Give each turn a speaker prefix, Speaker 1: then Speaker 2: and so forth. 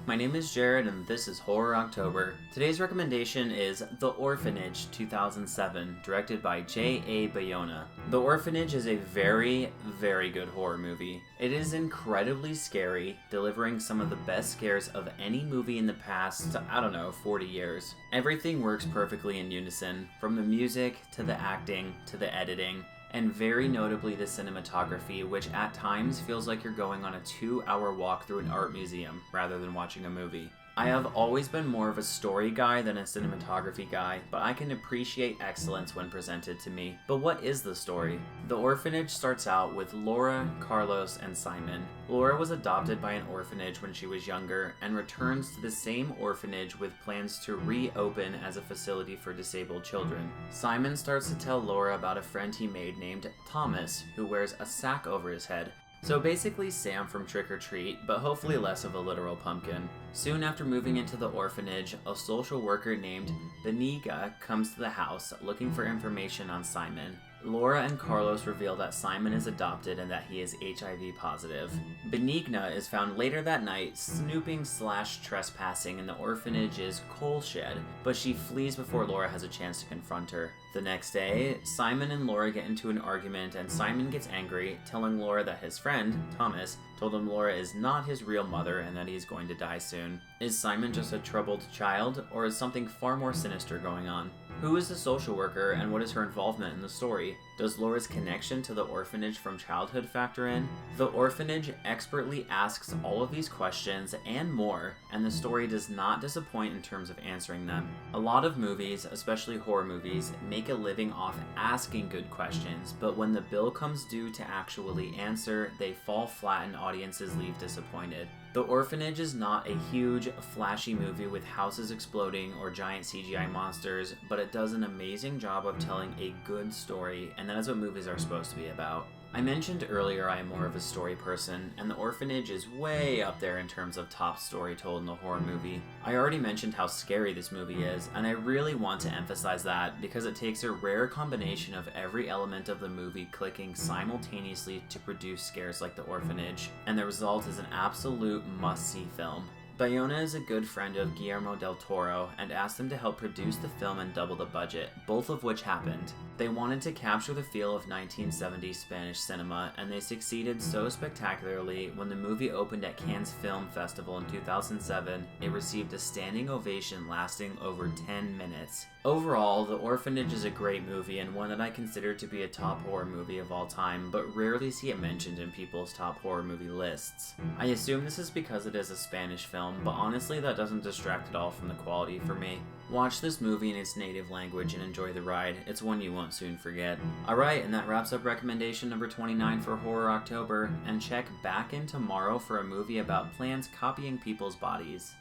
Speaker 1: My name is Jared and this is Horror October. Today's recommendation is The Orphanage 2007, directed by J.A. Bayona. The Orphanage is a very, very good horror movie. It is incredibly scary, delivering some of the best scares of any movie in the past, 40 years. Everything works perfectly in unison, from the music, to the acting, to the editing, and very notably the cinematography, which at times feels like you're going on a 2-hour walk through an art museum rather than watching a movie. I have always been more of a story guy than a cinematography guy, but I can appreciate excellence when presented to me. But what is the story? The Orphanage starts out with Laura, Carlos, and Simon. Laura was adopted by an orphanage when she was younger and returns to the same orphanage with plans to reopen as a facility for disabled children. Simon starts to tell Laura about a friend he made named Thomas, who wears a sack over his head. So basically Sam from Trick or Treat, but hopefully less of a literal pumpkin. Soon after moving into the orphanage, a social worker named Benigna comes to the house looking for information on Simon. Laura and Carlos reveal that Simon is adopted and that he is HIV positive. Benigna is found later that night snooping/trespassing in the orphanage's coal shed, but she flees before Laura has a chance to confront her. The next day, Simon and Laura get into an argument and Simon gets angry, telling Laura that his friend, Thomas, told him Laura is not his real mother and that he's going to die soon. Is Simon just a troubled child, or is something far more sinister going on? Who is the social worker and what is her involvement in the story? Does Laura's connection to the orphanage from childhood factor in? The Orphanage expertly asks all of these questions and more, and the story does not disappoint in terms of answering them. A lot of movies, especially horror movies, make a living off asking good questions, but when the bill comes due to actually answer, they fall flat and audiences leave disappointed. The Orphanage is not a huge, flashy movie with houses exploding or giant CGI monsters, but it does an amazing job of telling a good story, and that is what movies are supposed to be about. I mentioned earlier I am more of a story person, and The Orphanage is way up there in terms of top story told in a horror movie. I already mentioned how scary this movie is, and I really want to emphasize that because it takes a rare combination of every element of the movie clicking simultaneously to produce scares like The Orphanage, and the result is an absolute must-see film. Bayona is a good friend of Guillermo del Toro and asked him to help produce the film and double the budget, both of which happened. They wanted to capture the feel of 1970s Spanish cinema, and they succeeded so spectacularly when the movie opened at Cannes Film Festival in 2007, it received a standing ovation lasting over 10 minutes. Overall, The Orphanage is a great movie and one that I consider to be a top horror movie of all time, but rarely see it mentioned in people's top horror movie lists. I assume this is because it is a Spanish film, but honestly that doesn't distract at all from the quality for me. Watch this movie in its native language and enjoy the ride. It's one you won't soon forget. Alright, and that wraps up recommendation number 29 for Horror October, and check back in tomorrow for a movie about plants copying people's bodies.